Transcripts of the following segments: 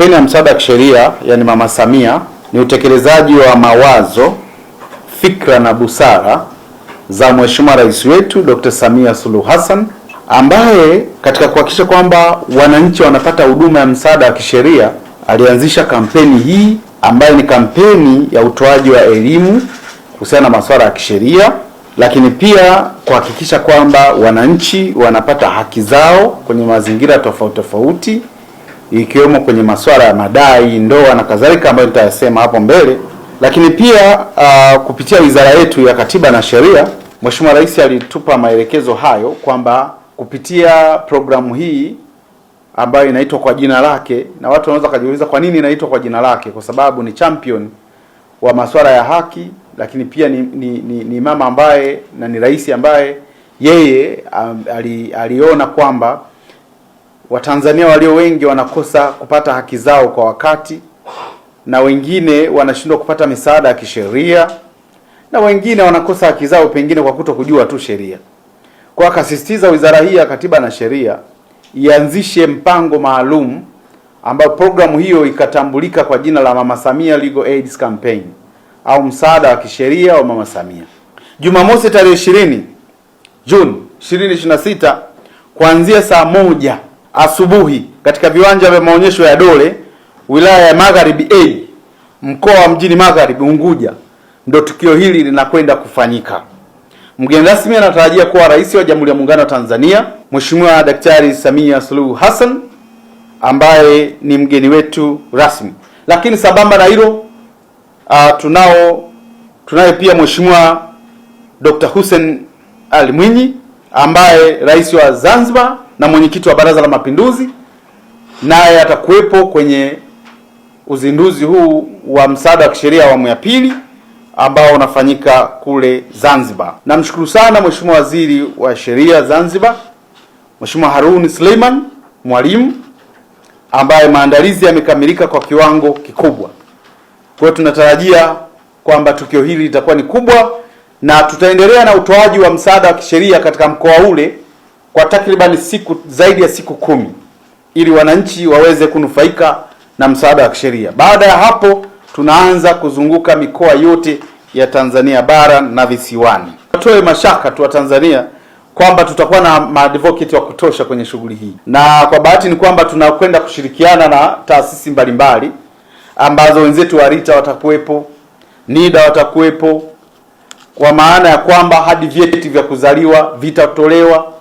Kampeni ya msaada wa kisheria, yani Mama Samia, ni utekelezaji wa mawazo, fikra na busara za Mheshimiwa Rais wetu Dr. Samia Suluhu Hassan, ambaye katika kuhakikisha kwamba wananchi wanapata huduma ya msaada wa kisheria alianzisha kampeni hii ambayo ni kampeni ya utoaji wa elimu kuhusiana na masuala ya kisheria, lakini pia kuhakikisha kwamba wananchi wanapata haki zao kwenye mazingira tofauti tofauti, ikiwemo kwenye masuala ya madai, ndoa na kadhalika, ambayo nitayasema hapo mbele. Lakini pia kupitia wizara yetu ya Katiba na Sheria, Mheshimiwa Rais alitupa maelekezo hayo kwamba kupitia programu hii ambayo inaitwa kwa jina lake, na watu wanaweza kujiuliza kwa nini inaitwa kwa jina lake, kwa sababu ni champion wa masuala ya haki, lakini pia ni mama ambaye na ni rais ambaye yeye aliona kwamba Watanzania walio wengi wanakosa kupata haki zao kwa wakati, na wengine wanashindwa kupata misaada ya kisheria, na wengine wanakosa haki zao pengine kwa kutokujua tu sheria. Kwa akasisitiza wizara hii ya Katiba na Sheria ianzishe mpango maalum ambao programu hiyo ikatambulika kwa jina la Mama Samia Legal Aid Campaign au msaada wa kisheria wa Mama Samia. Jumamosi tarehe 20 Juni 2026 kuanzia saa 1 asubuhi katika viwanja vya maonyesho ya Dole, wilaya ya Magharibi A, mkoa wa Mjini Magharibi, Unguja, ndo tukio hili linakwenda kufanyika. Mgeni rasmi anatarajia kuwa Rais wa Jamhuri ya Muungano wa Tanzania, Mheshimiwa Daktari Samia Suluhu Hassan, ambaye ni mgeni wetu rasmi. Lakini sambamba na hilo, tunaye pia Mheshimiwa Dr. Hussein Ali Mwinyi, ambaye rais wa Zanzibar na mwenyekiti wa Baraza la Mapinduzi, naye atakuwepo kwenye uzinduzi huu wa msaada wa kisheria awamu ya pili ambao unafanyika kule Zanzibar. Namshukuru sana Mheshimiwa Waziri wa Sheria Zanzibar, Mheshimiwa Harun Suleiman Mwalimu, ambaye maandalizi yamekamilika kwa kiwango kikubwa. Kwa hiyo tunatarajia kwamba tukio hili litakuwa ni kubwa, na tutaendelea na utoaji wa msaada wa kisheria katika mkoa ule kwa takriban zaidi ya siku 10 ili wananchi waweze kunufaika na msaada wa kisheria. Baada ya hapo tunaanza kuzunguka mikoa yote ya Tanzania bara na visiwani. Tutoe mashaka tu wa Tanzania kwamba tutakuwa na maadvocate wa kutosha kwenye shughuli hii, na kwa bahati ni kwamba tunakwenda kushirikiana na taasisi mbalimbali ambazo wenzetu wa RITA watakuwepo, NIDA watakuwepo, kwa maana ya kwamba hadi vyeti vya kuzaliwa vitatolewa,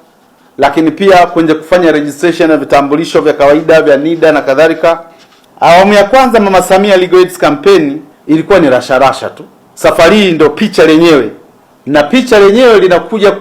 lakini pia kwenye kufanya registration ya vitambulisho vya kawaida vya NIDA na kadhalika. Awamu ya kwanza Mama Samia Legal Aid Campaign ilikuwa ni rasharasha tu. Safari hii ndio picha lenyewe, na picha lenyewe linakuja